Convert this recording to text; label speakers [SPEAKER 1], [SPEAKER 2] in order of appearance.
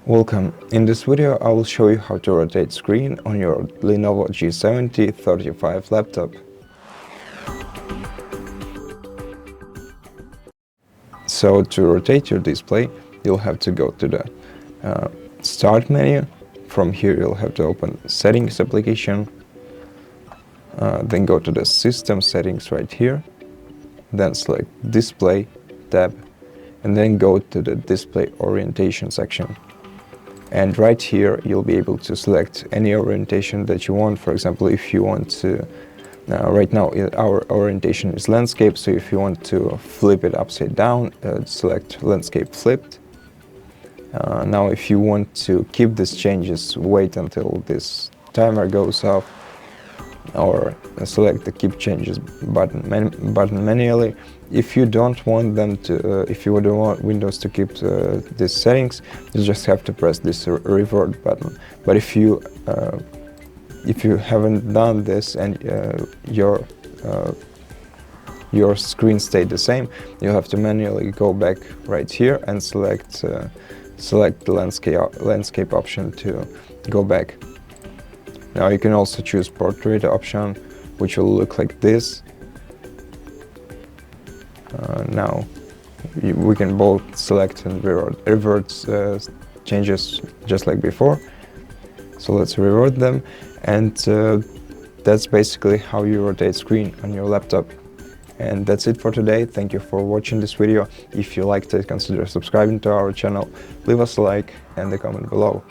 [SPEAKER 1] Welcome. In this video I will show you how to rotate screen on your LENOVO G70-35 laptop. So to rotate your display, you'll have to go to the Start menu. From here you'll have to open Settings application, then go to the System Settings right here, then select Display tab, and then go to the Display Orientation section. And right here you'll be able to select any orientation that you want. For example, if you want to, right now our orientation is landscape, so if you want to flip it upside down, select landscape flipped. Now if you want to keep these changes, wait until this timer goes off, or select the keep changes button manually. If you don't want them to, if you would want Windows to keep these settings, you just have to press this revert button. But if you haven't done this and your screen stayed the same, you have to manually go back right here and select the landscape option to go back. Now you can also choose portrait option, which will look like this. Now we can both select and revert changes just like before. So let's revert them, and that's basically how you rotate screen on your laptop. And that's it for today. Thank you for watching this video. If you liked it, consider subscribing to our channel, leave us a like and a comment below.